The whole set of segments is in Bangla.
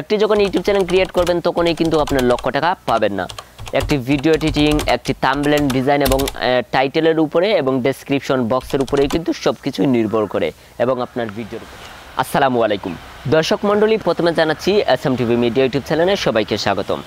একটি যখন ইউটিউব চ্যানেল ক্রিয়েট করবেন তখনই কিন্তু আপনার লক্ষ টাকা পাবেন না। একটি ভিডিও এডিটিং, একটি থাম্বনেল ডিজাইন এবং টাইটেলের উপরে এবং ডেসক্রিপশন বক্সের উপরেই কিন্তু সব কিছুই নির্ভর করে এবং আপনার ভিডিওর উপরে। আসসালামু আলাইকুম দর্শক মণ্ডলী, প্রথমে জানাচ্ছি SMTV মিডিয়া ইউটিউব চ্যানেলে সবাইকে স্বাগতম।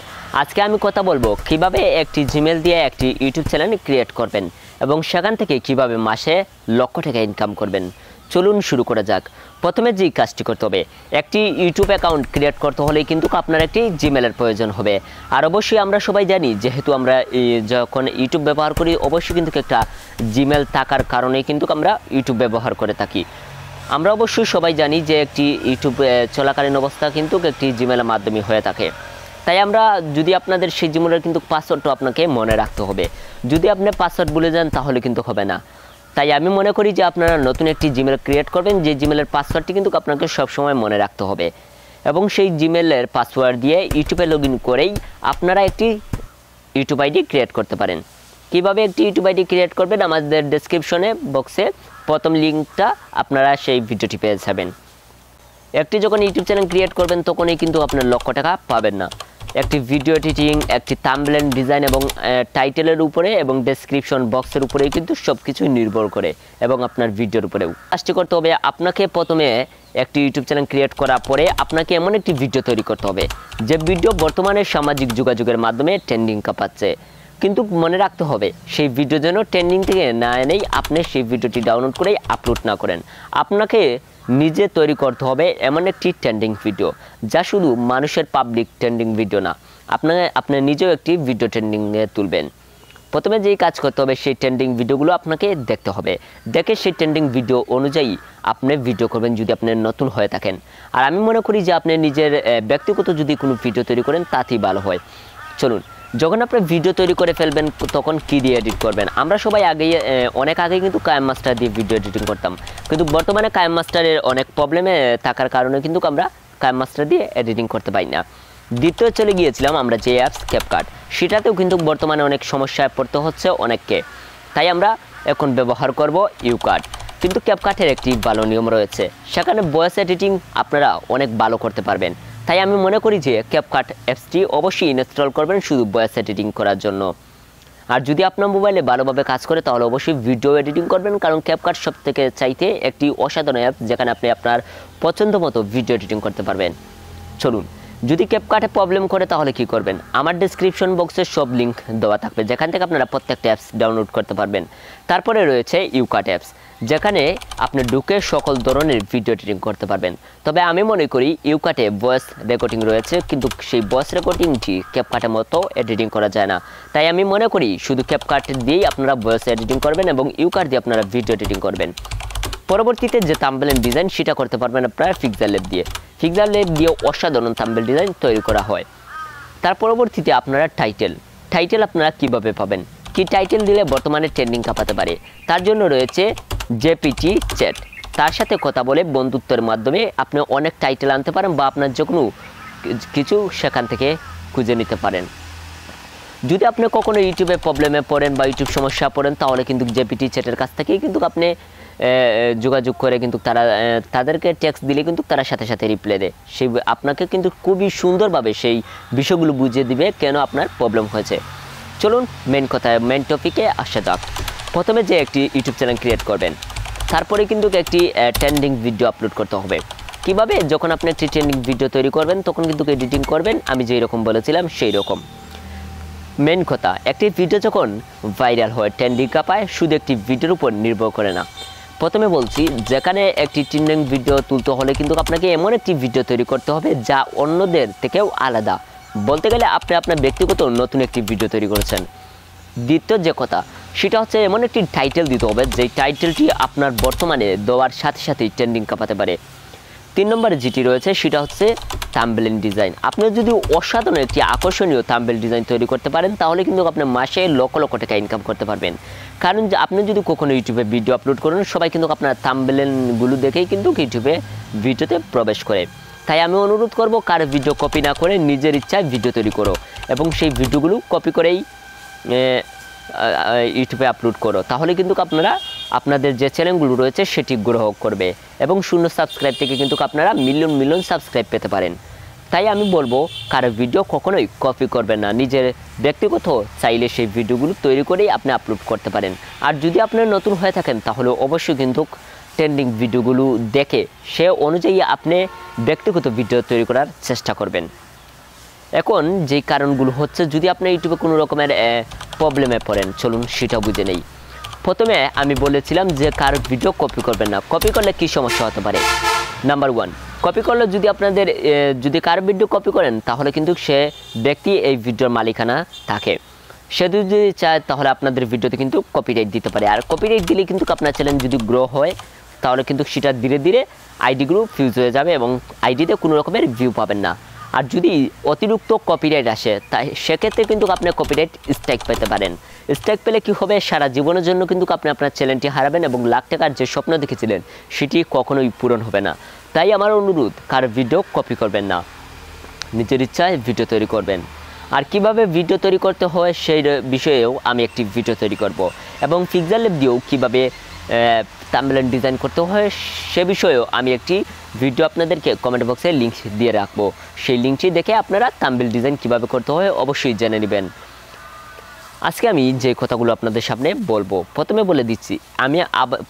আজকে আমি কথা বলবো কিভাবে একটি জিমেল দিয়ে একটি ইউটিউব চ্যানেল ক্রিয়েট করবেন এবং সেখান থেকে কিভাবে মাসে লক্ষ টাকা ইনকাম করবেন। চলুন শুরু করা যাক। প্রথমে যেই কাজটি করতে হবে, একটি ইউটিউব অ্যাকাউন্ট ক্রিয়েট করতে হলেই কিন্তু আপনার একটি জিমেলের প্রয়োজন হবে। আর অবশ্যই আমরা সবাই জানি, যেহেতু আমরা যখন ইউটিউব ব্যবহার করি অবশ্যই কিন্তু একটা জিমেল থাকার কারণেই কিন্তু আমরা ইউটিউব ব্যবহার করে থাকি। আমরা অবশ্যই সবাই জানি যে একটি ইউটিউব চলাকালীন অবস্থা কিন্তু একটি জিমেলের মাধ্যমে হয়ে থাকে। তাই আমরা যদি আপনাদের সেই জিমেলের কিন্তু পাসওয়ার্ডটা আপনাকে মনে রাখতে হবে। যদি আপনি পাসওয়ার্ড ভুলে যান তাহলে কিন্তু হবে না। তাই আমি মনে করি যে আপনারা নতুন একটি জিমেল ক্রিয়েট করবেন, যে জিমেলের পাসওয়ার্ডটি কিন্তু আপনাকে সবসময় মনে রাখতে হবে এবং সেই জিমেলের পাসওয়ার্ড দিয়ে ইউটিউবে লগ ইন করেই আপনারা একটি ইউটিউব আইডি ক্রিয়েট করতে পারেন। কিভাবে একটি ইউটিউব আইডি ক্রিয়েট করবেন, আমাদের ডেসক্রিপশনে বক্সে প্রথম লিঙ্কটা আপনারা সেই ভিডিওটি পেয়ে যাবেন। একটি যখন ইউটিউব চ্যানেল ক্রিয়েট করবেন তখনই কিন্তু আপনার লক্ষ টাকা পাবেন না। একটি ভিডিও এডিটিং, একটি থাম্বনেল ডিজাইন এবং টাইটেলের উপরে এবং ডেসক্রিপশন বক্সের উপরেই কিন্তু সব কিছুই নির্ভর করে এবং আপনার ভিডিওর উপরেও। কাজটি করতে হবে, আপনাকে প্রথমে একটি ইউটিউব চ্যানেল ক্রিয়েট করার পরে আপনাকে এমন একটি ভিডিও তৈরি করতে হবে যে ভিডিও বর্তমানে সামাজিক যোগাযোগের মাধ্যমে ট্রেন্ডিং কাঁপাচ্ছে। কিন্তু মনে রাখতে হবে সেই ভিডিও যেন ট্রেন্ডিং থেকে না এনেই আপনি সেই ভিডিওটি ডাউনলোড করেই আপলোড না করেন। আপনাকে নিজে তৈরি করতে হবে এমন একটি ট্রেন্ডিং ভিডিও যা শুধু মানুষের পাবলিক ট্রেন্ডিং ভিডিও না, আপনি নিজেও একটি ভিডিও ট্রেন্ডিংয়ে তুলবেন। প্রথমে যেই কাজ করতে হবে, সেই ট্রেন্ডিং ভিডিওগুলো আপনাকে দেখতে হবে, দেখে সেই ট্রেন্ডিং ভিডিও অনুযায়ী আপনি ভিডিও করবেন যদি আপনি নতুন হয়ে থাকেন। আর আমি মনে করি যে আপনি নিজের ব্যক্তিগত যদি কোনো ভিডিও তৈরি করেন তাতেই ভালো হয়। চলুন, যখন আপনি ভিডিও তৈরি করে ফেলবেন তখন কী দিয়ে এডিট করবেন। আমরা সবাই অনেক আগেই কিন্তু কায়েম মাস্টার দিয়ে ভিডিও এডিটিং করতাম, কিন্তু বর্তমানে কায়েম মাস্টারের অনেক প্রবলেমে থাকার কারণে কিন্তু আমরা কায়েম মাস্টার দিয়ে এডিটিং করতে পারি না। দ্বিতীয় চলে গিয়েছিলাম আমরা যে অ্যাপস ক্যাপকাট, সেটাতেও কিন্তু বর্তমানে অনেক সমস্যায় পড়তে হচ্ছে অনেককে। তাই আমরা এখন ব্যবহার করব ইউকাট। কিন্তু ক্যাপকাটের একটি ভালো নিয়ম রয়েছে, সেখানে ভয়েস এডিটিং আপনারা অনেক ভালো করতে পারবেন। তাই আমি মনে করি যে ক্যাপকাট অ্যাপসটি অবশ্যই ইনস্টল করবেন শুধু ভয়েস এডিটিং করার জন্য। আর যদি আপনার মোবাইলে ভালোভাবে কাজ করে তাহলে অবশ্যই ভিডিও এডিটিং করবেন, কারণ ক্যাপকাট সবথেকে চাইতে একটি অসাধারণ অ্যাপ যেখানে আপনি আপনার পছন্দ মতো ভিডিও এডিটিং করতে পারবেন। চলুন, যদি ক্যাপকাটে প্রবলেম করে তাহলে কি করবেন, আমার ডেসক্রিপশন বক্সে সব লিঙ্ক দেওয়া থাকবে যেখান থেকে আপনারা প্রত্যেকটা অ্যাপস ডাউনলোড করতে পারবেন। তারপরে রয়েছে ইউকাট অ্যাপস, যেখানে আপনি ঢুকে সকল ধরনের ভিডিও এডিটিং করতে পারবেন। তবে আমি মনে করি ইউকাটে ভয়েস রেকর্ডিং রয়েছে, কিন্তু সেই ভয়েস রেকর্ডিংটি ক্যাপকাটের মতো এডিটিং করা যায় না। তাই আমি মনে করি শুধু ক্যাপকাট দিয়েই আপনারা ভয়েস এডিটিং করবেন এবং ইউকাট দিয়ে আপনারা ভিডিও এডিটিং করবেন। পরবর্তীতে যে থাম্বনেল ডিজাইন সেটা করতে পারবেন আপনারা পিক্সেল দিয়ে। পিক্সেল দিয়ে অসাধারণ থাম্বনেল ডিজাইন তৈরি করা হয়। তার পরবর্তীতে আপনারা টাইটেল আপনারা কিভাবে পাবেন, কি টাইটেল দিলে বর্তমানে ট্রেন্ডিং কাঁপাতে পারে, তার জন্য রয়েছে জেপিটি চ্যাট। তার সাথে কথা বলে বন্ধুত্বের মাধ্যমে আপনি অনেক টাইটেল আনতে পারেন বা আপনার যে কোনো কিছু সেখান থেকে খুঁজে নিতে পারেন। যদি আপনি কখনো ইউটিউবে প্রবলেমে পড়েন বা ইউটিউব সমস্যা পড়েন তাহলে কিন্তু জেপিটি চ্যাটের কাছ থেকেই কিন্তু আপনি যোগাযোগ করে কিন্তু তাদেরকে টেক্সট দিলে কিন্তু তারা সাথে সাথে রিপ্লাই দেয়। সেই আপনাকে কিন্তু খুবই সুন্দরভাবে সেই বিষয়গুলো বুঝিয়ে দিবে কেন আপনার প্রবলেম হয়েছে। চলুন মেন টপিকে আসা যাক। প্রথমে যে একটি ইউটিউব চ্যানেল ক্রিয়েট করবেন, তারপরে কিন্তু একটি ট্রেন্ডিং ভিডিও আপলোড করতে হবে। কিভাবে, যখন আপনি একটি ট্রেন্ডিং ভিডিও তৈরি করবেন তখন কিন্তু এডিটিং করবেন আমি যেই রকম বলেছিলাম সেই রকম। মেন কথা, একটি ভিডিও যখন ভাইরাল হয় ট্রেন্ডিং কাঁপায় শুধু একটি ভিডিওর উপর নির্ভর করে না। প্রথমে বলছি, যেখানে একটি ট্রেন্ডিং ভিডিও তুলতে হলে কিন্তু আপনাকে এমন একটি ভিডিও তৈরি করতে হবে যা অন্যদের থেকেও আলাদা। বলতে গেলে আপনি আপনার ব্যক্তিগত নতুন একটি ভিডিও তৈরি করেছেন। দ্বিতীয় যে কথা সেটা হচ্ছে এমন একটি টাইটেল দিতে হবে যেই টাইটেলটি আপনার বর্তমানে দেওয়ার সাথে সাথেই ট্রেন্ডিং কাঁপাতে পারে। 3 নম্বরে যেটি রয়েছে সেটা হচ্ছে থাম্বনেল ডিজাইন। আপনি যদি অসাধারণ একটি আকর্ষণীয় থাম্বনেল ডিজাইন তৈরি করতে পারেন তাহলে কিন্তু আপনি মাসে লক্ষ লক্ষ টাকা ইনকাম করতে পারবেন। কারণ আপনি যদি কখনো ইউটিউবে ভিডিও আপলোড করেন সবাই কিন্তু আপনার থাম্বনেলগুলো দেখেই কিন্তু ইউটিউবে ভিডিওতে প্রবেশ করে। তাই আমি অনুরোধ করব, কার ভিডিও কপি না করে নিজের ইচ্ছায় ভিডিও তৈরি করো এবং সেই ভিডিওগুলো কপি করেই ইউটিউবে আপলোড করো, তাহলে কিন্তু আপনারা আপনাদের যে চ্যানেলগুলো রয়েছে সেটি গ্রহণ করবে এবং 0 সাবস্ক্রাইব থেকে কিন্তু আপনারা মিলিয়ন সাবস্ক্রাইব পেতে পারেন। তাই আমি বলবো কারো ভিডিও কখনোই কপি করবেন না। নিজের ব্যক্তিগত চাইলে সেই ভিডিওগুলো তৈরি করেই আপনি আপলোড করতে পারেন। আর যদি আপনি নতুন হয়ে থাকেন তাহলে অবশ্যই কিন্তু ট্রেন্ডিং ভিডিওগুলো দেখে সে অনুযায়ী আপনি ব্যক্তিগত ভিডিও তৈরি করার চেষ্টা করবেন। এখন যেই কারণগুলো হচ্ছে, যদি আপনি ইউটিউবে কোনো রকমের প্রবলেমে পড়েন, চলুন সেটা বুঝে নেই। প্রথমে আমি বলেছিলাম যে কার ভিডিও কপি করবেন না। কপি করলে কী সমস্যা হতে পারে? নাম্বার 1, কপি করলে যদি আপনাদের যদি কার ভিডিও কপি করেন তাহলে কিন্তু সে ব্যক্তি এই ভিডিওর মালিকানা থাকে। সে যদি চায় তাহলে আপনাদের ভিডিওতে কিন্তু কপিরাইট দিতে পারে। আর কপিরাইট দিলে কিন্তু আপনার চ্যানেল যদি গ্রো হয় তাহলে কিন্তু সেটা ধীরে ধীরে আইডিগুলো ফিউজ হয়ে যাবে এবং আইডিতে কোনো রকমের ভিউ পাবেন না। আর যদি অতিরিক্ত কপিরাইট আসে তাই সেক্ষেত্রে কিন্তু আপনি কপিরাইট স্ট্রাইক পেতে পারেন। স্ট্রাইক পেলে কী হবে, সারা জীবনের জন্য কিন্তু আপনি আপনার চ্যানেলটি হারাবেন এবং লাখ টাকার যে স্বপ্ন দেখেছিলেন সেটি কখনোই পূরণ হবে না। তাই আমার অনুরোধ, কার ভিডিও কপি করবেন না, নিজের ইচ্ছায় ভিডিও তৈরি করবেন। আর কিভাবে ভিডিও তৈরি করতে হয় সেই বিষয়েও আমি একটি ভিডিও তৈরি করব এবং পিক্সেল ল্যাব দিয়েও কীভাবে থাম্বনেল ডিজাইন করতে হয় সে বিষয়েও আমি একটি ভিডিও আপনাদেরকে কমেন্ট বক্সে লিঙ্ক দিয়ে রাখবো। সেই লিঙ্কটি দেখে আপনারা থাম্বনেল ডিজাইন কিভাবে করতে হয় অবশ্যই জেনে নেবেন। আজকে আমি যে কথাগুলো আপনাদের সামনে বলবো, প্রথমে বলে দিচ্ছি, আমি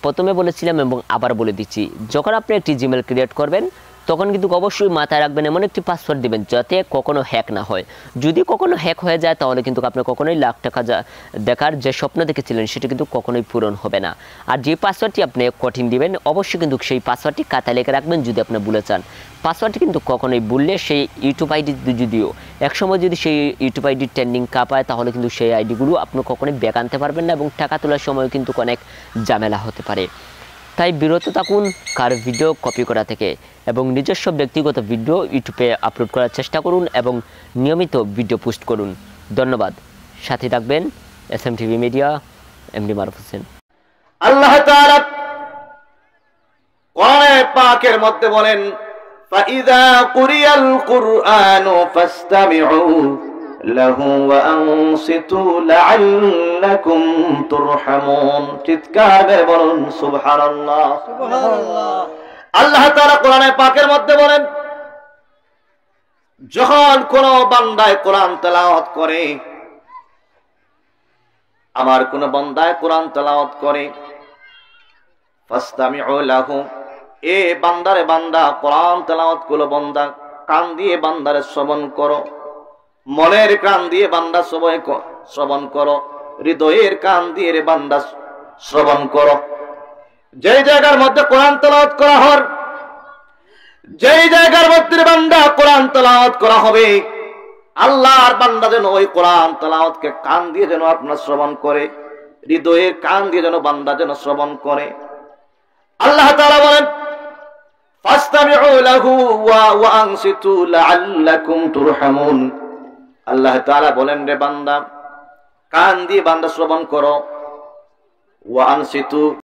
প্রথমে বলেছিলাম এবং আবার বলে দিচ্ছি, যখন আপনি একটি জিমেল ক্রিয়েট করবেন তখন কিন্তু অবশ্যই মাথায় রাখবেন এমন একটি পাসওয়ার্ড দিবেন যাতে কখনো হ্যাক না হয়। যদি কখনো হ্যাক হয়ে যায় তাহলে কিন্তু আপনি কখনোই লাখ টাকা দেখার যে স্বপ্ন দেখেছিলেন সেটা কিন্তু কখনোই পূরণ হবে না। আর যে পাসওয়ার্ডটি আপনি কঠিন দিবেন অবশ্যই কিন্তু সেই পাসওয়ার্ডটি খাতায় লিখে রাখবেন যদি আপনি ভুলে যান। পাসওয়ার্ডটি কিন্তু কখনোই ভুললে সেই ইউটিউব আইডি যদিও একসময় যদি সেই ইউটিউব আইডি ট্রেন্ডিং কাঁপায় তাহলে কিন্তু সেই আইডিগুলো আপনি কখনোই ব্যাক আনতে পারবেন না এবং টাকা তোলার সময় কিন্তু অনেক ঝামেলা হতে পারে। তাই বিরত থাকুন কার ভিডিও কপি করা থেকে এবং নিজস্ব ব্যক্তিগত ভিডিও ইউটিউবে আপলোড করার চেষ্টা করুন এবং নিয়মিত ভিডিও পোস্ট করুন। ধন্যবাদ। সাথে থাকবেন SMTV মিডিয়া, এমডি মারুফ হোসেন। আল্লাহ তাআলা কোরআনে পাকের মধ্যে বলেন, ফাইযা কুরিয়াল কুরআনু ফাসতামিউ লাহু ওয়া আনসিতু লাআল্লাকুম তুরহামুন। চিৎকার করে বলুন সুবহানাল্লাহ। সুবহানাল্লাহ। আল্লাহ তাআলা কোরআনে পাকের মধ্যে বলেন, যখন কোন বান্দায় কোরআন তেলাওয়াত করে, আমার কোন বান্দায় কোরআন তেলাওয়াত করে, ফাসতামিউ লাহু, এ বান্দারে বান্দা কোরআন তেলাওয়াত করলো, বান্দা কান দিয়ে বান্দারে শ্রবণ করো, মনের কান দিয়ে বান্দা শ্রবণ করো, হৃদয়ের কান দিয়ে রে বান্দা শ্রবণ করো। যেই জায়গার মধ্যে কোরআন তেলাওয়াত করা হয়, যেই জায়গার মধ্যে বান্দা কোরআন তেলাওয়াত করা হবে, আল্লাহর বান্দা যেন ওই কোরআন তেলাওয়াতকে কান দিয়ে যেন আপনার শ্রবণ করে, হৃদয়ের কান দিয়ে যেন বান্দা যেন শ্রবণ করে। আল্লাহ তাআলা বলেন, ফাসতামিউ লাহু ওয়া আনসিতু লাআল্লাকুম তুরহামুন। আল্লাহ তাআলা বলেন, রে বান্দা কান দিয়ে বান্দা শ্রবণ করো, ওয়া আনসিতু